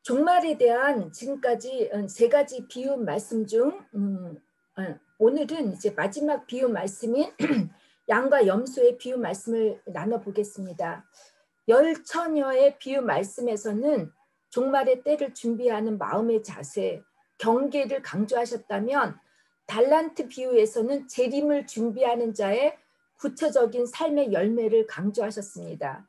종말에 대한 지금까지 세 가지 비유 말씀 중 오늘은 이제 마지막 비유 말씀인 양과 염소의 비유 말씀을 나눠보겠습니다. 열 처녀의 비유 말씀에서는 종말의 때를 준비하는 마음의 자세, 경계를 강조하셨다면 달란트 비유에서는 재림을 준비하는 자의 구체적인 삶의 열매를 강조하셨습니다.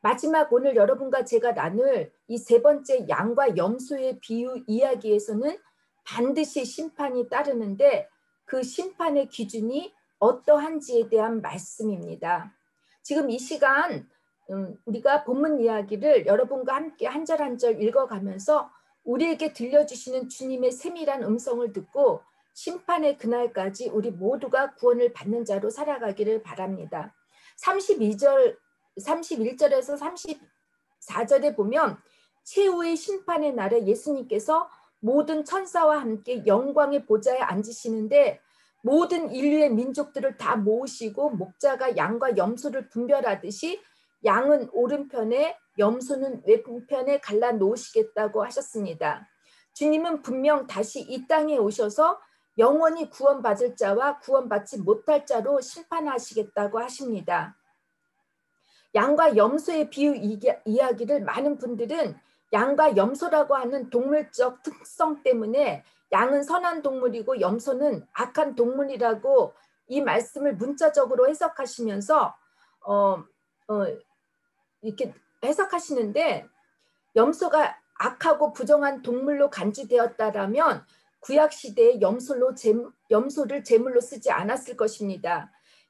마지막 오늘 여러분과 제가 나눌 이 세 번째 양과 염소의 비유 이야기에서는 반드시 심판이 따르는데 그 심판의 기준이 어떠한지에 대한 말씀입니다. 지금 이 시간 우리가 본문 이야기를 여러분과 함께 한 절 한 절 읽어가면서 우리에게 들려주시는 주님의 세밀한 음성을 듣고 심판의 그날까지 우리 모두가 구원을 받는 자로 살아가기를 바랍니다. 31절에서 34절에 보면 최후의 심판의 날에 예수님께서 모든 천사와 함께 영광의 보좌에 앉으시는데 모든 인류의 민족들을 다 모으시고 목자가 양과 염소를 분별하듯이 양은 오른편에 염소는 왼편에 갈라 놓으시겠다고 하셨습니다. 주님은 분명 다시 이 땅에 오셔서 영원히 구원받을 자와 구원받지 못할 자로 심판하시겠다고 하십니다. 양과 염소의 비유 이야기를 많은 분들은 양과 염소라고 하는 동물적 특성 때문에 양은 선한 동물이고 염소는 악한 동물이라고 이 말씀을 문자적으로 해석하시면서 이렇게 해석하시는데 염소가 악하고 부정한 동물로 간주되었다라면 구약시대에 염소를 제물로 쓰지 않았을 것입니다.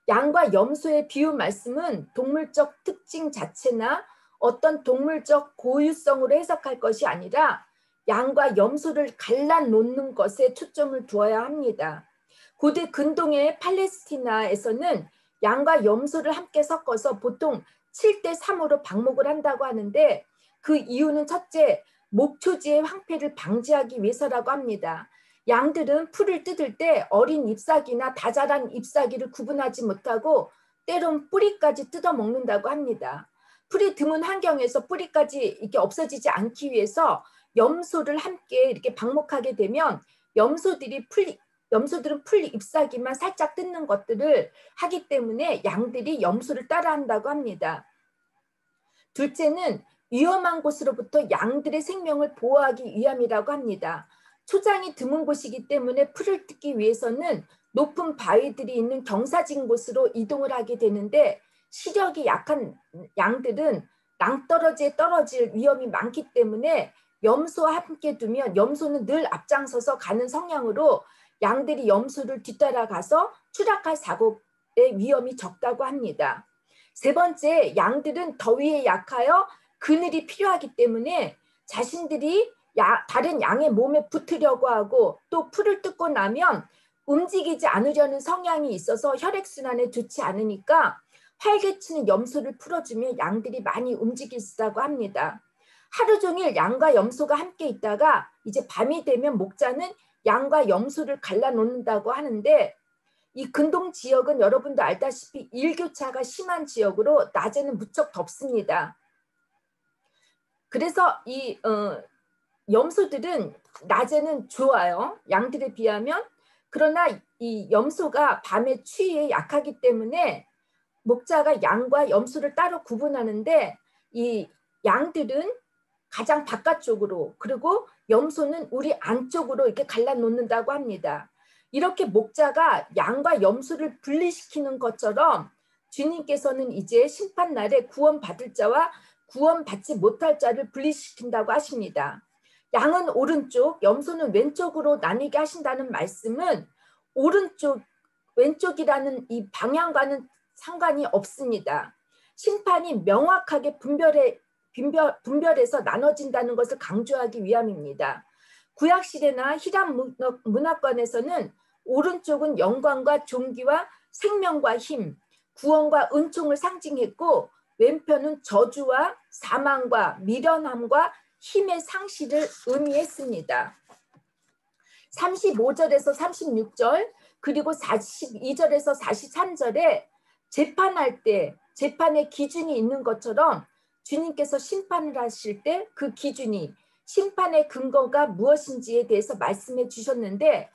양과 염소의 비유 말씀은 동물적 특징 자체나 어떤 동물적 고유성으로 해석할 것이 아니라 양과 염소를 갈라놓는 것에 초점을 두어야 합니다. 고대 근동의 팔레스티나에서는 양과 염소를 함께 섞어서 보통 7대3으로 방목을 한다고 하는데 그 이유는 첫째, 목초지의 황폐를 방지하기 위해서라고 합니다. 양들은 풀을 뜯을 때 어린 잎사귀나 다 자란 잎사귀를 구분하지 못하고 때론 뿌리까지 뜯어 먹는다고 합니다. 풀이 드문 환경에서 뿌리까지 이렇게 없어지지 않기 위해서 염소를 함께 이렇게 방목하게 되면 염소들은 풀 잎사귀만 살짝 뜯는 것들을 하기 때문에 양들이 염소를 따라한다고 합니다. 둘째는 위험한 곳으로부터 양들의 생명을 보호하기 위함이라고 합니다. 초장이 드문 곳이기 때문에 풀을 뜯기 위해서는 높은 바위들이 있는 경사진 곳으로 이동을 하게 되는데 시력이 약한 양들은 낭떠러지에 떨어질 위험이 많기 때문에 염소와 함께 두면 염소는 늘 앞장서서 가는 성향으로 양들이 염소를 뒤따라가서 추락할 사고의 위험이 적다고 합니다. 세 번째, 양들은 더위에 약하여 그늘이 필요하기 때문에 자신들이 다른 양의 몸에 붙으려고 하고 또 풀을 뜯고 나면 움직이지 않으려는 성향이 있어서 혈액순환에 좋지 않으니까 활개치는 염소를 풀어주면 양들이 많이 움직일 수 있다고 합니다. 하루 종일 양과 염소가 함께 있다가 이제 밤이 되면 목자는 양과 염소를 갈라놓는다고 하는데 이 근동 지역은 여러분도 알다시피 일교차가 심한 지역으로 낮에는 무척 덥습니다. 그래서 이 염소들은 낮에는 좋아요. 양들에 비하면. 그러나 이 염소가 밤에 추위에 약하기 때문에 목자가 양과 염소를 따로 구분하는데 이 양들은 가장 바깥쪽으로 그리고 염소는 우리 안쪽으로 이렇게 갈라놓는다고 합니다. 이렇게 목자가 양과 염소를 분리시키는 것처럼 주님께서는 이제 심판날에 구원받을 자와 구원받지 못할 자를 분리시킨다고 하십니다. 양은 오른쪽, 염소는 왼쪽으로 나뉘게 하신다는 말씀은 오른쪽, 왼쪽이라는 이 방향과는 상관이 없습니다. 심판이 명확하게 분별해서 나눠진다는 것을 강조하기 위함입니다. 구약시대나 히람 문화권에서는 오른쪽은 영광과 존귀와 생명과 힘, 구원과 은총을 상징했고 왼편은 저주와 사망과 미련함과 힘의 상실을 의미했습니다. 35절에서 36절 그리고 42절에서 43절에 재판할 때 재판의 기준이 있는 것처럼 주님께서 심판을 하실 때 그 기준이 심판의 근거가 무엇인지에 대해서 말씀해 주셨는데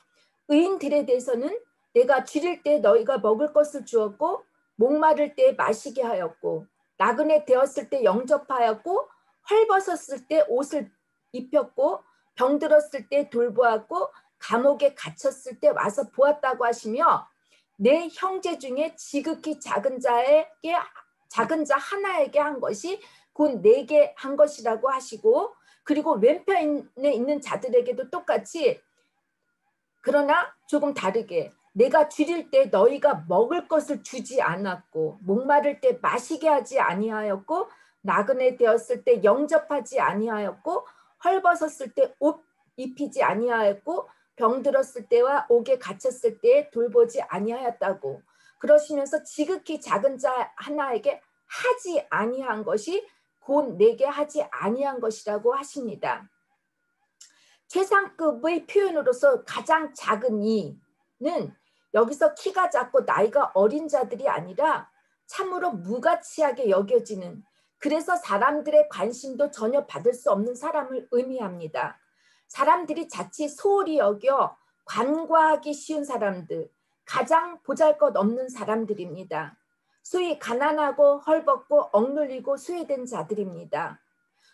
의인들에 대해서는 내가 줄일 때 너희가 먹을 것을 주었고 목마를 때 마시게 하였고 나그네 되었을 때 영접하였고 헐벗었을 때 옷을 입혔고 병들었을 때 돌보았고 감옥에 갇혔을 때 와서 보았다고 하시며 내 형제 중에 지극히 작은 자 하나에게 한 것이 곧 내게 한 것이라고 하시고 그리고 왼편에 있는 자들에게도 똑같이 그러나 조금 다르게 내가 줄일 때 너희가 먹을 것을 주지 않았고 목마를 때 마시게 하지 아니하였고 나그네 되었을 때 영접하지 아니하였고 헐벗었을 때 옷 입히지 아니하였고 병들었을 때와 옥에 갇혔을 때 돌보지 아니하였다고 그러시면서 지극히 작은 자 하나에게 하지 아니한 것이 곧 내게 하지 아니한 것이라고 하십니다. 최상급의 표현으로서 가장 작은 이는 여기서 키가 작고 나이가 어린 자들이 아니라 참으로 무가치하게 여겨지는 그래서 사람들의 관심도 전혀 받을 수 없는 사람을 의미합니다. 사람들이 자칫 소홀히 여겨 관과하기 쉬운 사람들, 가장 보잘것없는 사람들입니다. 소위 가난하고 헐벗고 억눌리고 소외된 자들입니다.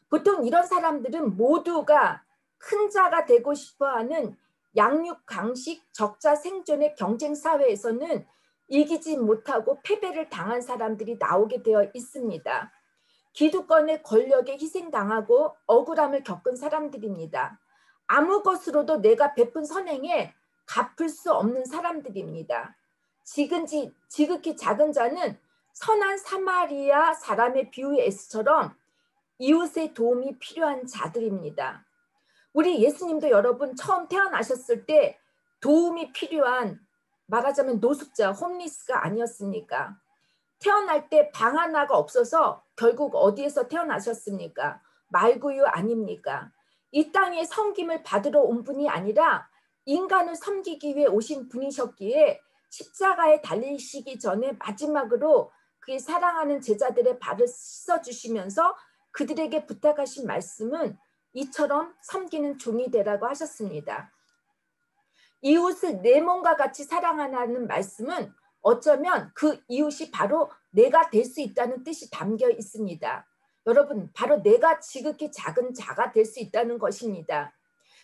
보통 이런 사람들은 모두가 큰 자가 되고 싶어하는 양육 강식 적자 생존의 경쟁 사회에서는 이기지 못하고 패배를 당한 사람들이 나오게 되어 있습니다. 기득권의 권력에 희생당하고 억울함을 겪은 사람들입니다. 아무 것으로도 내가 베푼 선행에 갚을 수 없는 사람들입니다. 지극히 작은 자는 선한 사마리아 사람의 비유의 에스처럼 이웃의 도움이 필요한 자들입니다. 우리 예수님도 여러분 처음 태어나셨을 때 도움이 필요한 말하자면 노숙자, 홈리스가 아니었습니까? 태어날 때 방 하나가 없어서 결국 어디에서 태어나셨습니까? 말구유 아닙니까? 이 땅에 섬김을 받으러 온 분이 아니라 인간을 섬기기 위해 오신 분이셨기에 십자가에 달리시기 전에 마지막으로 그의 사랑하는 제자들의 발을 씻어주시면서 그들에게 부탁하신 말씀은 이처럼 섬기는 종이 되라고 하셨습니다. 이웃을 내 몸과 같이 사랑하라는 말씀은 어쩌면 그 이웃이 바로 내가 될 수 있다는 뜻이 담겨 있습니다. 여러분, 바로 내가 지극히 작은 자가 될 수 있다는 것입니다.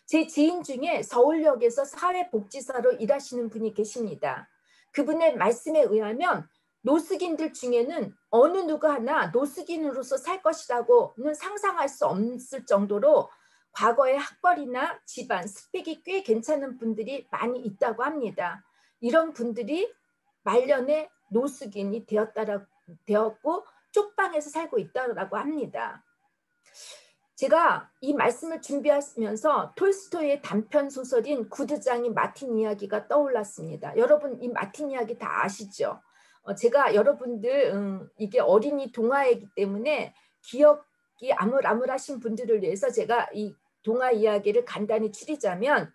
제 지인 중에 서울역에서 사회복지사로 일하시는 분이 계십니다. 그분의 말씀에 의하면 노숙인들 중에는 어느 누구 하나 노숙인으로서 살 것이라고는 상상할 수 없을 정도로 과거에 학벌이나 집안, 스펙이 꽤 괜찮은 분들이 많이 있다고 합니다. 이런 분들이 말년에 노숙인이 되었고 쪽방에서 살고 있다고 합니다. 제가 이 말씀을 준비하면서 톨스토이의 단편 소설인 구드장인 마틴 이야기가 떠올랐습니다. 여러분 이 마틴 이야기 다 아시죠? 제가 여러분들 이게 어린이 동화이기 때문에 기억이 아물아물하신 분들을 위해서 제가 이 동화 이야기를 간단히 추리자면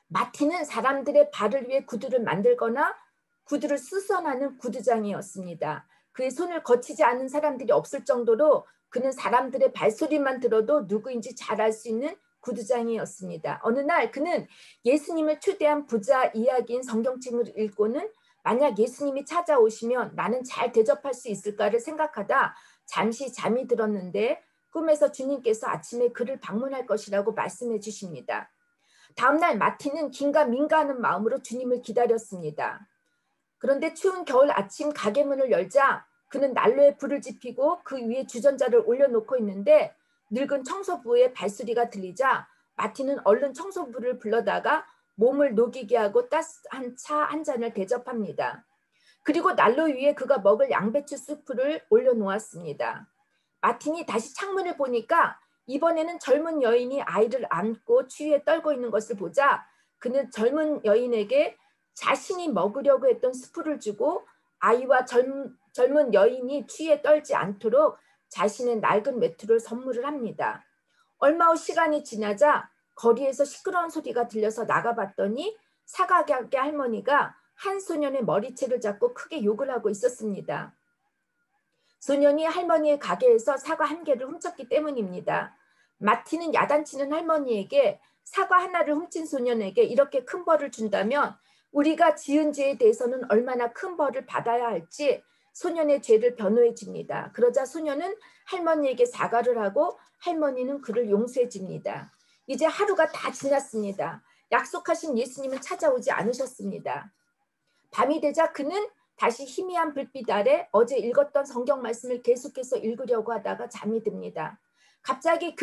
마틴은 사람들의 발을 위해 구두를 만들거나 구두를 수선하는 구두장이었습니다. 그의 손을 거치지 않은 사람들이 없을 정도로 그는 사람들의 발소리만 들어도 누구인지 잘 알 수 있는 구두장이었습니다. 어느 날 그는 예수님을 초대한 부자 이야기인 성경책을 읽고는 만약 예수님이 찾아오시면 나는 잘 대접할 수 있을까를 생각하다 잠시 잠이 들었는데 꿈에서 주님께서 아침에 그를 방문할 것이라고 말씀해 주십니다. 다음날 마틴은 긴가민가하는 마음으로 주님을 기다렸습니다. 그런데 추운 겨울 아침 가게 문을 열자 그는 난로에 불을 지피고 그 위에 주전자를 올려놓고 있는데 늙은 청소부의 발소리가 들리자 마틴은 얼른 청소부를 불러다가 몸을 녹이게 하고 따스한 차 한 잔을 대접합니다. 그리고 난로 위에 그가 먹을 양배추 수프를 올려놓았습니다. 마틴이 다시 창문을 보니까 이번에는 젊은 여인이 아이를 안고 추위에 떨고 있는 것을 보자 그는 젊은 여인에게 자신이 먹으려고 했던 수프를 주고 아이와 젊은 여인이 추위에 떨지 않도록 자신의 낡은 외투를 선물을 합니다. 얼마 후 시간이 지나자 거리에서 시끄러운 소리가 들려서 나가봤더니 사가게 할머니가 한 소년의 머리채를 잡고 크게 욕을 하고 있었습니다. 소년이 할머니의 가게에서 사과 한 개를 훔쳤기 때문입니다. 마티는 야단치는 할머니에게 사과 하나를 훔친 소년에게 이렇게 큰 벌을 준다면 우리가 지은 죄에 대해서는 얼마나 큰 벌을 받아야 할지 소년의 죄를 변호해 줍니다. 그러자 소년은 할머니에게 사과를 하고 할머니는 그를 용서해 줍니다. 이제 하루가 다 지났습니다. 약속하신 예수님은 찾아오지 않으셨습니다. 밤이 되자 그는 다시 희미한 불빛 아래 어제 읽었던 성경 말씀을 계속해서 읽으려고 하다가 잠이 듭니다. 갑자기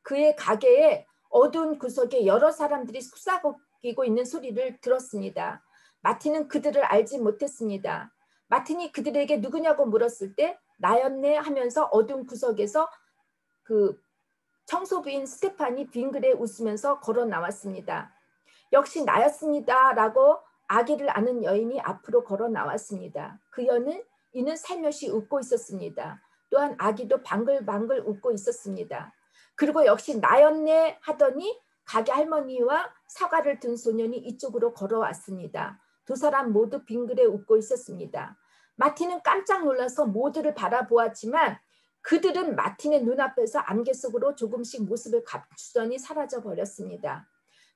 그의 가게에 어두운 구석에 여러 사람들이 속삭이고 있는 소리를 들었습니다. 마틴은 그들을 알지 못했습니다. 마틴이 그들에게 누구냐고 물었을 때 나였네 하면서 어두운 구석에서 그 청소부인 스테판이 빙그레 웃으면서 걸어 나왔습니다. 역시 나였습니다 라고 아기를 아는 여인이 앞으로 걸어 나왔습니다. 이는 살며시 웃고 있었습니다. 또한 아기도 방글방글 웃고 있었습니다. 그리고 역시 나였네 하더니 가게 할머니와 사과를 든 소년이 이쪽으로 걸어왔습니다. 두 사람 모두 빙그레 웃고 있었습니다. 마틴은 깜짝 놀라서 모두를 바라보았지만 그들은 마틴의 눈앞에서 안개 속으로 조금씩 모습을 감추더니 사라져 버렸습니다.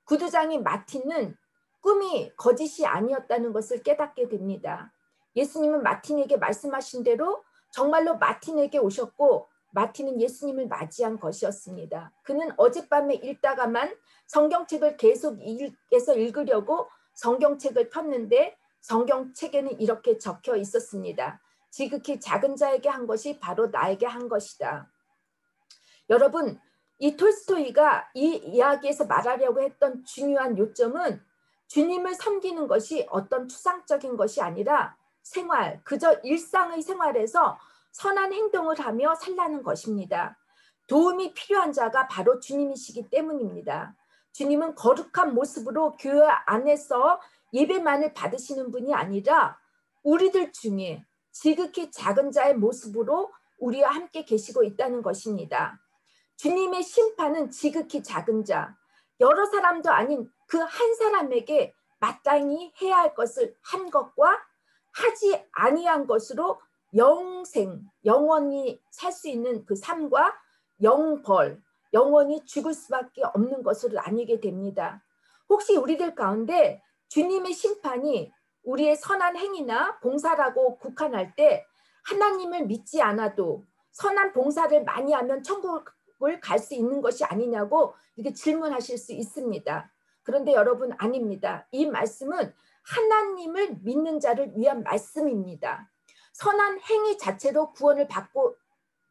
구두장이 마틴은 꿈이 거짓이 아니었다는 것을 깨닫게 됩니다. 예수님은 마틴에게 말씀하신 대로 정말로 마틴에게 오셨고 마틴은 예수님을 맞이한 것이었습니다. 그는 어젯밤에 읽다가만 성경책을 계속해서 읽으려고 성경책을 폈는데 성경책에는 이렇게 적혀 있었습니다. 지극히 작은 자에게 한 것이 바로 나에게 한 것이다. 여러분, 이 톨스토이가 이 이야기에서 말하려고 했던 중요한 요점은 주님을 섬기는 것이 어떤 추상적인 것이 아니라 생활, 그저 일상의 생활에서 선한 행동을 하며 살라는 것입니다. 도움이 필요한 자가 바로 주님이시기 때문입니다. 주님은 거룩한 모습으로 교회 안에서 예배만을 받으시는 분이 아니라 우리들 중에 지극히 작은 자의 모습으로 우리와 함께 계시고 있다는 것입니다. 주님의 심판은 지극히 작은 자, 여러 사람도 아닌 그 한 사람에게 마땅히 해야 할 것을 한 것과 하지 아니한 것으로 영원히 살 수 있는 그 삶과 영벌, 영원히 죽을 수밖에 없는 것으로 나뉘게 됩니다. 혹시 우리들 가운데 주님의 심판이 우리의 선한 행위나 봉사라고 국한할 때 하나님을 믿지 않아도 선한 봉사를 많이 하면 천국을 갈 수 있는 것이 아니냐고 이렇게 질문하실 수 있습니다. 그런데 여러분 아닙니다. 이 말씀은 하나님을 믿는 자를 위한 말씀입니다. 선한 행위 자체로 구원을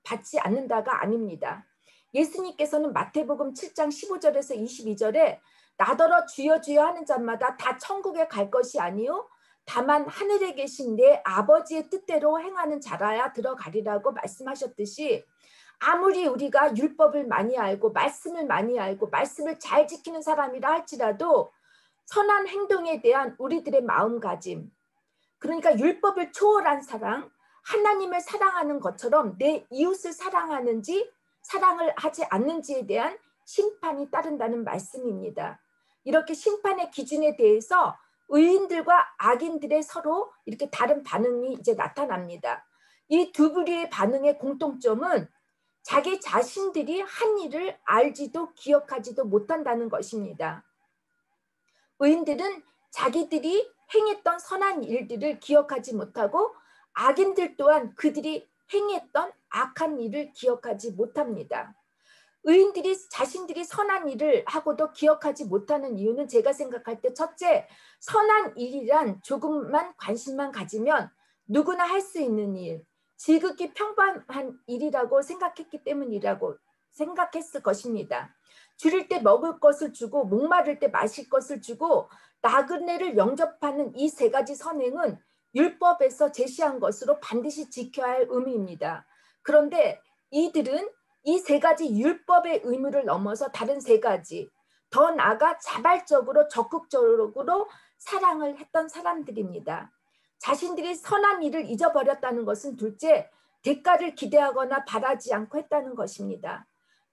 받지 않는다가 아닙니다. 예수님께서는 마태복음 7장 15절에서 22절에 나더러 주여 주여 하는 자마다 다 천국에 갈 것이 아니요 다만 하늘에 계신 내 아버지의 뜻대로 행하는 자라야 들어가리라고 말씀하셨듯이 아무리 우리가 율법을 많이 알고 말씀을 많이 알고 말씀을 잘 지키는 사람이라 할지라도 선한 행동에 대한 우리들의 마음가짐, 그러니까 율법을 초월한 사랑, 하나님을 사랑하는 것처럼 내 이웃을 사랑하는지 사랑을 하지 않는지에 대한 심판이 따른다는 말씀입니다. 이렇게 심판의 기준에 대해서 의인들과 악인들의 서로 이렇게 다른 반응이 이제 나타납니다. 이 두 부류의 반응의 공통점은 자기 자신들이 한 일을 알지도 기억하지도 못한다는 것입니다. 의인들은 자기들이 행했던 선한 일들을 기억하지 못하고 악인들 또한 그들이 행했던 악한 일을 기억하지 못합니다. 의인들이 자신들이 선한 일을 하고도 기억하지 못하는 이유는 제가 생각할 때 첫째, 선한 일이란 조금만 관심만 가지면 누구나 할 수 있는 일, 지극히 평범한 일이라고 생각했을 것입니다. 줄일 때 먹을 것을 주고 목마를 때 마실 것을 주고 나그네를 영접하는 이 세 가지 선행은 율법에서 제시한 것으로 반드시 지켜야 할 의무입니다. 그런데 이들은 이 세 가지 율법의 의무를 넘어서 다른 세 가지, 더 나아가 자발적으로 적극적으로 사랑을 했던 사람들입니다. 자신들이 선한 일을 잊어버렸다는 것은 둘째, 대가를 기대하거나 바라지 않고 했다는 것입니다.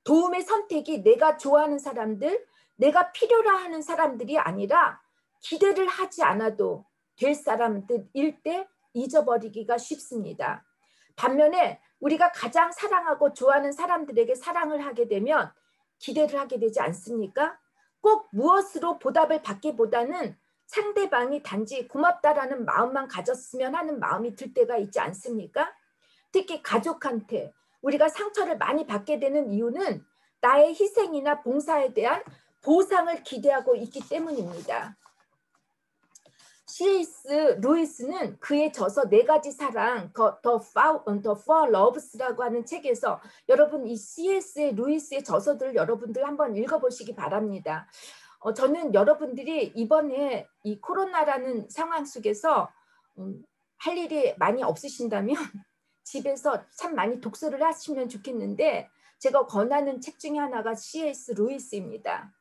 도움의 선택이 내가 좋아하는 사람들, 내가 필요로 하는 사람들이 아니라 기대를 하지 않아도 될 사람들일 때 잊어버리기가 쉽습니다. 반면에 우리가 가장 사랑하고 좋아하는 사람들에게 사랑을 하게 되면 기대를 하게 되지 않습니까? 꼭 무엇으로 보답을 받기보다는 상대방이 단지 고맙다라는 마음만 가졌으면 하는 마음이 들 때가 있지 않습니까? 특히 가족한테 우리가 상처를 많이 받게 되는 이유는 나의 희생이나 봉사에 대한 보상을 기대하고 있기 때문입니다. C.S. 루이스는 그의 저서 네 가지 사랑, The Four Loves라고 하는 책에서 여러분 이 C.S. 루이스의 저서들을 여러분들 한번 읽어보시기 바랍니다. 저는 여러분들이 이번에 이 코로나라는 상황 속에서 할 일이 많이 없으신다면 집에서 참 많이 독서를 하시면 좋겠는데 제가 권하는 책 중에 하나가 C.S. 루이스입니다.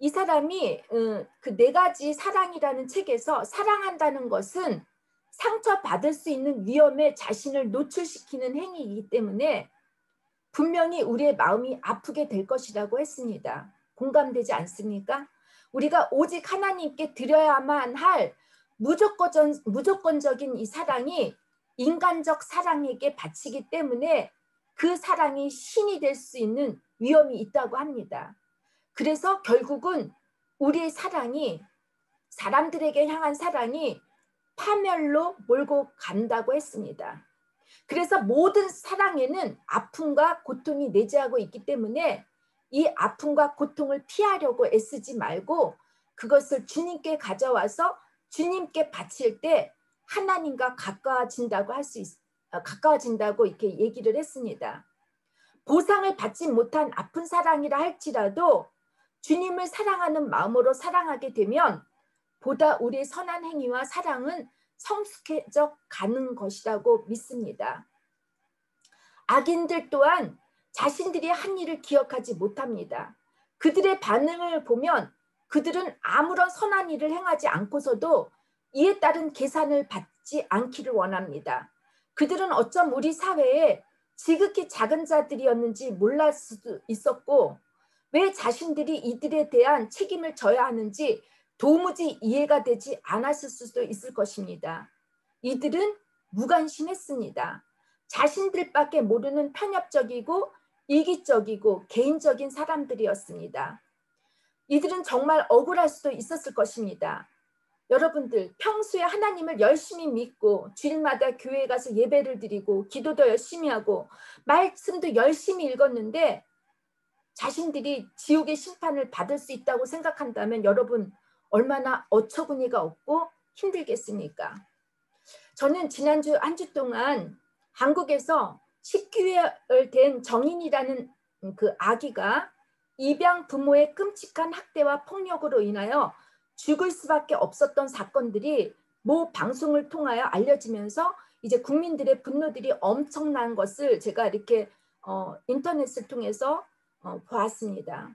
이 사람이 그 네 가지 사랑이라는 책에서 사랑한다는 것은 상처받을 수 있는 위험에 자신을 노출시키는 행위이기 때문에 분명히 우리의 마음이 아프게 될 것이라고 했습니다. 공감되지 않습니까? 우리가 오직 하나님께 드려야만 할 무조건적인 이 사랑이 인간적 사랑에게 바치기 때문에 그 사랑이 신이 될 수 있는 위험이 있다고 합니다. 그래서 결국은 우리의 사랑이 사람들에게 향한 사랑이 파멸로 몰고 간다고 했습니다. 그래서 모든 사랑에는 아픔과 고통이 내재하고 있기 때문에 이 아픔과 고통을 피하려고 애쓰지 말고 그것을 주님께 가져와서 주님께 바칠 때 하나님과 가까워진다고 가까워진다고 이렇게 얘기를 했습니다. 보상을 받지 못한 아픈 사랑이라 할지라도 주님을 사랑하는 마음으로 사랑하게 되면 보다 우리의 선한 행위와 사랑은 성숙해져 가는 것이라고 믿습니다. 악인들 또한 자신들이 한 일을 기억하지 못합니다. 그들의 반응을 보면 그들은 아무런 선한 일을 행하지 않고서도 이에 따른 계산을 받지 않기를 원합니다. 그들은 어쩜 우리 사회에 지극히 작은 자들이었는지 몰랐을 수도 있었고 왜 자신들이 이들에 대한 책임을 져야 하는지 도무지 이해가 되지 않았을 수도 있을 것입니다. 이들은 무관심했습니다. 자신들밖에 모르는 편협적이고 이기적이고 개인적인 사람들이었습니다. 이들은 정말 억울할 수도 있었을 것입니다. 여러분들 평소에 하나님을 열심히 믿고 주일마다 교회에 가서 예배를 드리고 기도도 열심히 하고 말씀도 열심히 읽었는데 자신들이 지옥의 심판을 받을 수 있다고 생각한다면 여러분 얼마나 어처구니가 없고 힘들겠습니까? 저는 지난주 한 주 동안 한국에서 19개월 된 정인이라는 그 아기가 입양 부모의 끔찍한 학대와 폭력으로 인하여 죽을 수밖에 없었던 사건들이 모 방송을 통하여 알려지면서 이제 국민들의 분노들이 엄청난 것을 제가 이렇게 인터넷을 통해서 보았습니다.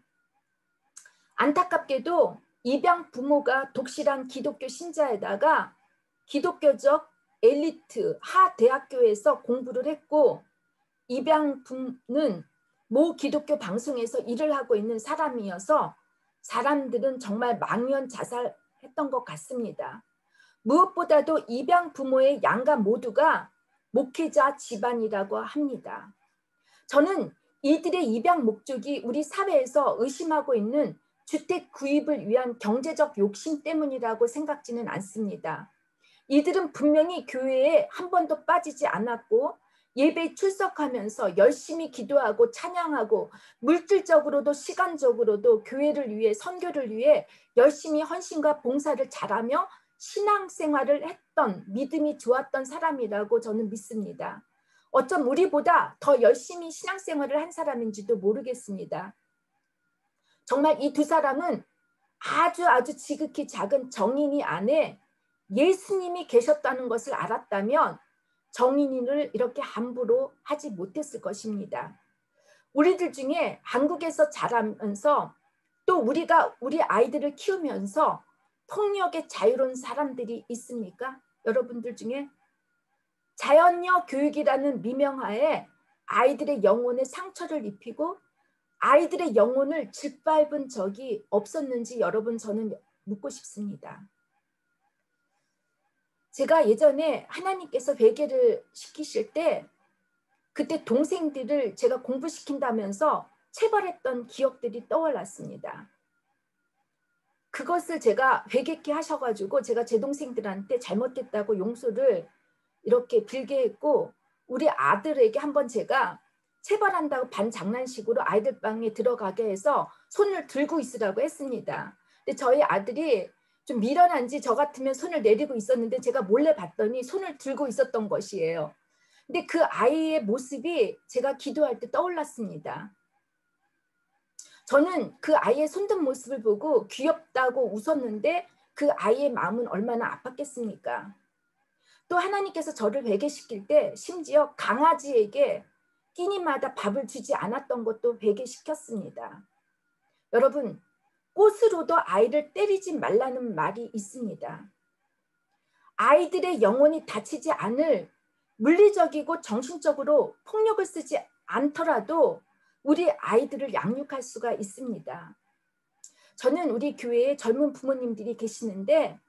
안타깝게도 입양 부모가 독실한 기독교 신자에다가 기독교적 엘리트 하 대학교에서 공부를 했고 입양 부는 모 기독교 방송에서 일을 하고 있는 사람이어서 사람들은 정말 망연자살했던 것 같습니다. 무엇보다도 입양 부모의 양가 모두가 목회자 집안이라고 합니다. 저는 이들의 입양 목적이 우리 사회에서 의심하고 있는 주택 구입을 위한 경제적 욕심 때문이라고 생각지는 않습니다. 이들은 분명히 교회에 한 번도 빠지지 않았고 예배에 출석하면서 열심히 기도하고 찬양하고 물질적으로도 시간적으로도 교회를 위해 선교를 위해 열심히 헌신과 봉사를 잘하며 신앙생활을 했던 믿음이 좋았던 사람이라고 저는 믿습니다. 어쩜 우리보다 더 열심히 신앙생활을 한 사람인지도 모르겠습니다. 정말 이 두 사람은 아주 지극히 작은 정인이 안에 예수님이 계셨다는 것을 알았다면 정인이를 이렇게 함부로 하지 못했을 것입니다. 우리들 중에 한국에서 자라면서 또 우리가 우리 아이들을 키우면서 폭력에 자유로운 사람들이 있습니까? 여러분들 중에 자연여 교육이라는 미명하에 아이들의 영혼에 상처를 입히고 아이들의 영혼을 짓밟은 적이 없었는지 여러분 저는 묻고 싶습니다. 제가 예전에 하나님께서 회개를 시키실 때 그때 동생들을 제가 공부시킨다면서 체벌했던 기억들이 떠올랐습니다. 그것을 제가 회개케 하셔가지고 제가 제 동생들한테 잘못했다고 용서를 이렇게 빌게 했고, 우리 아들에게 한번 제가 체벌한다고 반장난식으로 아이들 방에 들어가게 해서 손을 들고 있으라고 했습니다. 근데 저희 아들이 좀 미련한지 저 같으면 손을 내리고 있었는데 제가 몰래 봤더니 손을 들고 있었던 것이에요. 근데 그 아이의 모습이 제가 기도할 때 떠올랐습니다. 저는 그 아이의 손든 모습을 보고 귀엽다고 웃었는데 그 아이의 마음은 얼마나 아팠겠습니까? 또 하나님께서 저를 회개시킬 때 심지어 강아지에게 끼니마다 밥을 주지 않았던 것도 회개시켰습니다. 여러분, 꽃으로도 아이를 때리지 말라는 말이 있습니다. 아이들의 영혼이 다치지 않을 물리적이고 정신적으로 폭력을 쓰지 않더라도 우리 아이들을 양육할 수가 있습니다. 저는 우리 교회에 젊은 부모님들이 계시는데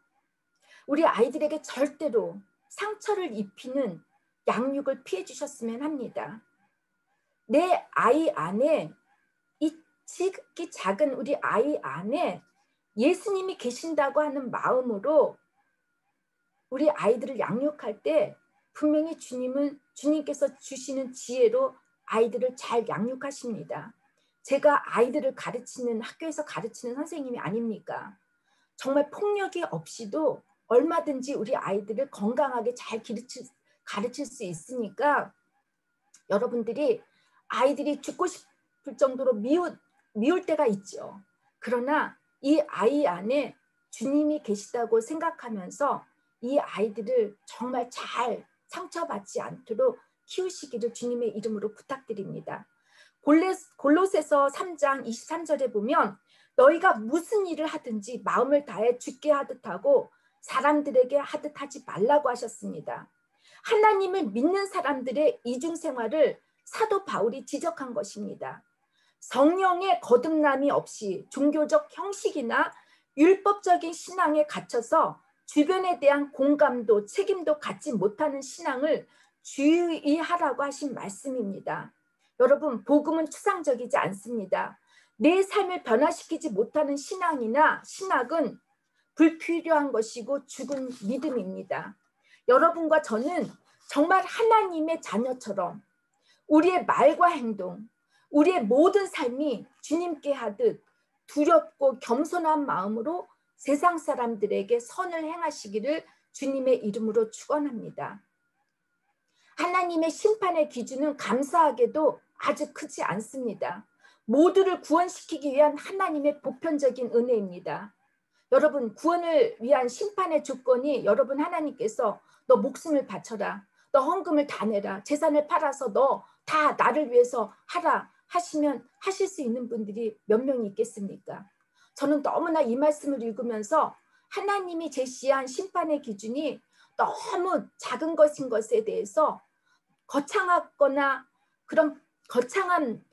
우리 아이들에게 절대로 상처를 입히는 양육을 피해 주셨으면 합니다. 내 아이 안에, 이 지극히 작은 우리 아이 안에 예수님이 계신다고 하는 마음으로 우리 아이들을 양육할 때 분명히 주님께서 주시는 지혜로 아이들을 잘 양육하십니다. 제가 아이들을 가르치는, 학교에서 가르치는 선생님이 아닙니까? 정말 폭력이 없이도 얼마든지 우리 아이들을 건강하게 잘 가르칠 수 있으니까 여러분들이 아이들이 죽고 싶을 정도로 미울 때가 있죠. 그러나 이 아이 안에 주님이 계시다고 생각하면서 이 아이들을 정말 잘 상처받지 않도록 키우시기를 주님의 이름으로 부탁드립니다. 골로새서 3장 23절에 보면 너희가 무슨 일을 하든지 마음을 다해 주께 하듯 하고 사람들에게 하듯 하지 말라고 하셨습니다. 하나님을 믿는 사람들의 이중생활을 사도 바울이 지적한 것입니다. 성령의 거듭남이 없이 종교적 형식이나 율법적인 신앙에 갇혀서 주변에 대한 공감도 책임도 갖지 못하는 신앙을 주의하라고 하신 말씀입니다. 여러분, 복음은 추상적이지 않습니다. 내 삶을 변화시키지 못하는 신앙이나 신학은 불필요한 것이고 죽은 믿음입니다. 여러분과 저는 정말 하나님의 자녀처럼 우리의 말과 행동, 우리의 모든 삶이 주님께 하듯 두렵고 겸손한 마음으로 세상 사람들에게 선을 행하시기를 주님의 이름으로 축원합니다. 하나님의 심판의 기준은 감사하게도 아주 크지 않습니다. 모두를 구원시키기 위한 하나님의 보편적인 은혜입니다. 여러분, 구원을 위한 심판의 조건이 여러분 하나님께서 너 목숨을 바쳐라, 너 헌금을 다 내라, 재산을 팔아서 너 다 나를 위해서 하라 하시면 하실 수 있는 분들이 몇 명이 있겠습니까? 저는 너무나 이 말씀을 읽으면서 하나님이 제시한 심판의 기준이 너무 작은 것인 것에 대해서 거창하거나 그런 거창한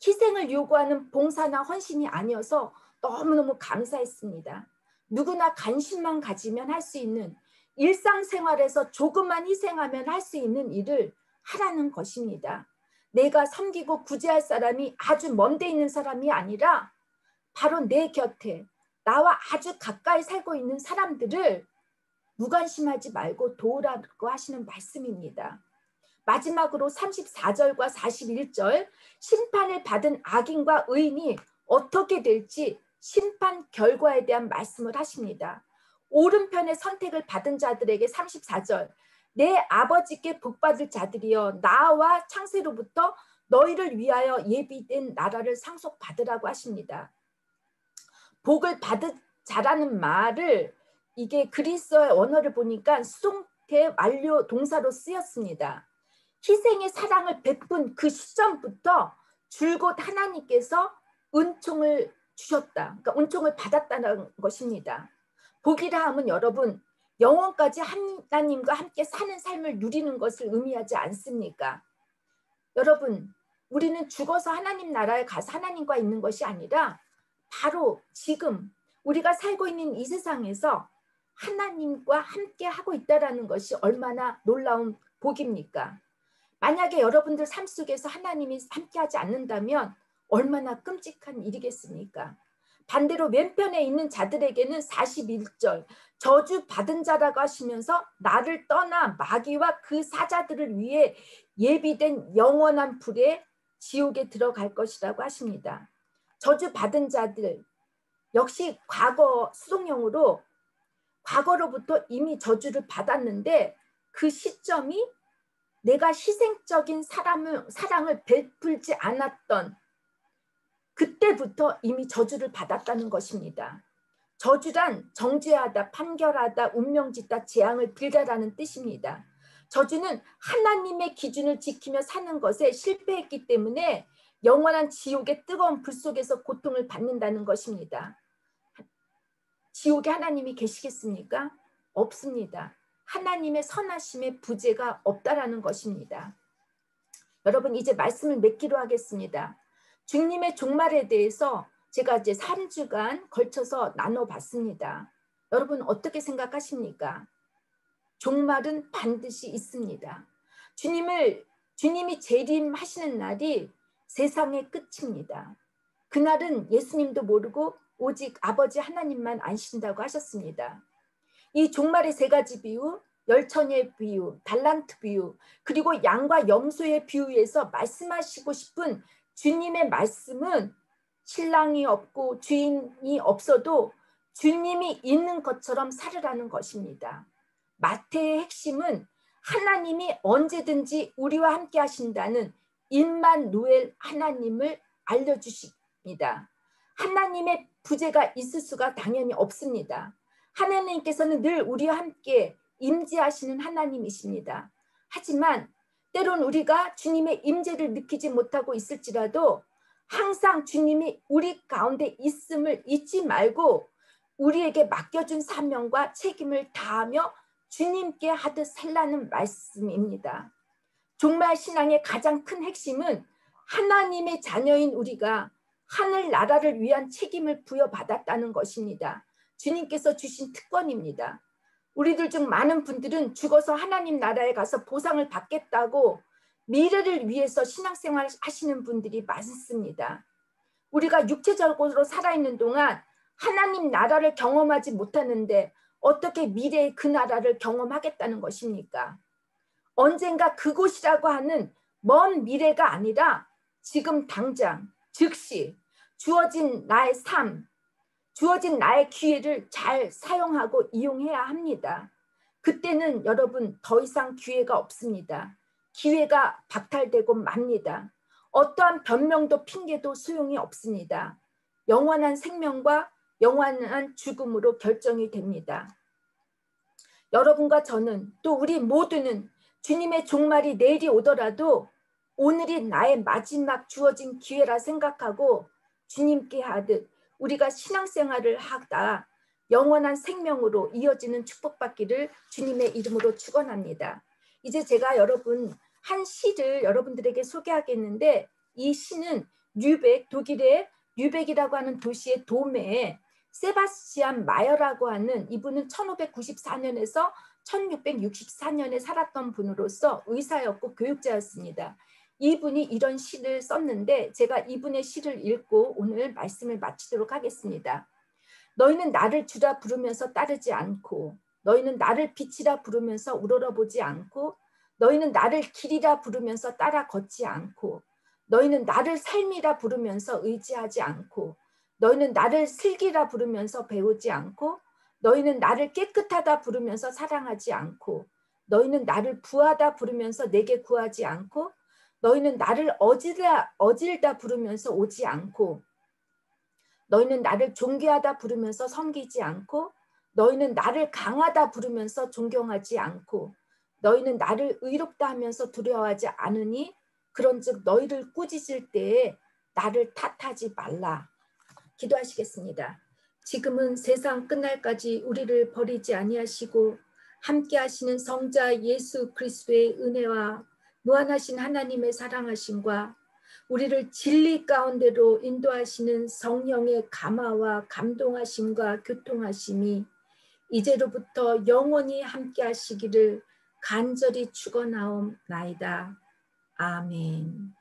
희생을 요구하는 봉사나 헌신이 아니어서 너무너무 감사했습니다. 누구나 관심만 가지면 할 수 있는, 일상생활에서 조금만 희생하면 할 수 있는 일을 하라는 것입니다. 내가 섬기고 구제할 사람이 아주 먼 데 있는 사람이 아니라 바로 내 곁에 나와 아주 가까이 살고 있는 사람들을 무관심하지 말고 도우라고 하시는 말씀입니다. 마지막으로 34절과 41절, 심판을 받은 악인과 의인이 어떻게 될지 심판 결과에 대한 말씀을 하십니다. 오른편의 선택을 받은 자들에게 34절, 내 아버지께 복받을 자들이여 나와 창세로부터 너희를 위하여 예비된 나라를 상속받으라고 하십니다. 복을 받으자라는 말을, 이게 그리스어의 언어를 보니까 수동태 완료 동사로 쓰였습니다. 희생의 사랑을 베푼 그 시점부터 줄곧 하나님께서 은총을 주셨다. 그러니까 은총을 받았다는 것입니다. 복이라 함은 여러분, 영원까지 하나님과 함께 사는 삶을 누리는 것을 의미하지 않습니까? 여러분, 우리는 죽어서 하나님 나라에 가서 하나님과 있는 것이 아니라 바로 지금 우리가 살고 있는 이 세상에서 하나님과 함께 하고 있다는 것이 얼마나 놀라운 복입니까? 만약에 여러분들 삶 속에서 하나님이 함께하지 않는다면 얼마나 끔찍한 일이겠습니까? 반대로 왼편에 있는 자들에게는 41절 저주 받은 자라고 하시면서 나를 떠나 마귀와 그 사자들을 위해 예비된 영원한 불에 지옥에 들어갈 것이라고 하십니다. 저주 받은 자들 역시 과거 수동형으로 과거로부터 이미 저주를 받았는데 그 시점이 내가 희생적인 사랑을 베풀지 않았던 그때부터 이미 저주를 받았다는 것입니다. 저주란 정죄하다, 판결하다, 운명짓다, 재앙을 빌다라는 뜻입니다. 저주는 하나님의 기준을 지키며 사는 것에 실패했기 때문에 영원한 지옥의 뜨거운 불 속에서 고통을 받는다는 것입니다. 지옥에 하나님이 계시겠습니까? 없습니다. 하나님의 선하심의 부재가 없다라는 것입니다. 여러분 이제 말씀을 맺기로 하겠습니다. 주님의 종말에 대해서 제가 이제 3주간 걸쳐서 나눠봤습니다. 여러분 어떻게 생각하십니까? 종말은 반드시 있습니다. 주님이 재림하시는 날이 세상의 끝입니다. 그날은 예수님도 모르고 오직 아버지 하나님만 아신다고 하셨습니다. 이 종말의 3가지 비유, 열처녀의 비유, 달란트 비유, 그리고 양과 염소의 비유에서 말씀하시고 싶은 주님의 말씀은 신랑이 없고 주인이 없어도 주님이 있는 것처럼 살으라는 것입니다. 마태의 핵심은 하나님이 언제든지 우리와 함께 하신다는 임마누엘 하나님을 알려주십니다. 하나님의 부재가 있을 수가 당연히 없습니다. 하나님께서는 늘 우리와 함께 임재하시는 하나님이십니다. 하지만 때론 우리가 주님의 임재를 느끼지 못하고 있을지라도 항상 주님이 우리 가운데 있음을 잊지 말고 우리에게 맡겨준 사명과 책임을 다하며 주님께 하듯 살라는 말씀입니다. 종말 신앙의 가장 큰 핵심은 하나님의 자녀인 우리가 하늘나라를 위한 책임을 부여받았다는 것입니다. 주님께서 주신 특권입니다. 우리들 중 많은 분들은 죽어서 하나님 나라에 가서 보상을 받겠다고 미래를 위해서 신앙생활 하시는 분들이 많습니다. 우리가 육체적으로 살아있는 동안 하나님 나라를 경험하지 못하는데 어떻게 미래의 그 나라를 경험하겠다는 것입니까? 언젠가 그곳이라고 하는 먼 미래가 아니라 지금 당장 즉시 주어진 나의 삶, 주어진 나의 기회를 잘 사용하고 이용해야 합니다. 그때는 여러분 더 이상 기회가 없습니다. 기회가 박탈되고 맙니다. 어떠한 변명도 핑계도 소용이 없습니다. 영원한 생명과 영원한 죽음으로 결정이 됩니다. 여러분과 저는 또 우리 모두는 주님의 종말이 내일이 오더라도 오늘이 나의 마지막 주어진 기회라 생각하고 주님께 하듯 우리가 신앙생활을 하다 영원한 생명으로 이어지는 축복받기를 주님의 이름으로 축원합니다. 이제 제가 여러분 한 시를 여러분들에게 소개하겠는데 이 시는 류벡, 독일의 류벡이라고 하는 도시의 도매에 세바스찬 마여라고 하는 이분은 1594년에서 1664년에 살았던 분으로서 의사였고 교육자였습니다. 이분이 이런 시를 썼는데 제가 이분의 시를 읽고 오늘 말씀을 마치도록 하겠습니다. 너희는 나를 주라 부르면서 따르지 않고 너희는 나를 빛이라 부르면서 우러러보지 않고 너희는 나를 길이라 부르면서 따라 걷지 않고 너희는 나를 삶이라 부르면서 의지하지 않고 너희는 나를 슬기라 부르면서 배우지 않고 너희는 나를 깨끗하다 부르면서 사랑하지 않고 너희는 나를 부하다 부르면서 내게 구하지 않고 너희는 나를 어질다 부르면서 오지 않고 너희는 나를 존귀하다 부르면서 섬기지 않고 너희는 나를 강하다 부르면서 존경하지 않고 너희는 나를 의롭다 하면서 두려워하지 않으니 그런즉 너희를 꾸짖을 때에 나를 탓하지 말라. 기도하시겠습니다. 지금은 세상 끝날까지 우리를 버리지 아니하시고 함께 하시는 성자 예수 그리스도의 은혜와 무한하신 하나님의 사랑하심과 우리를 진리 가운데로 인도하시는 성령의 감화와 감동하심과 교통하심이 이제로부터 영원히 함께 하시기를 간절히 축원하옵나이다. 아멘.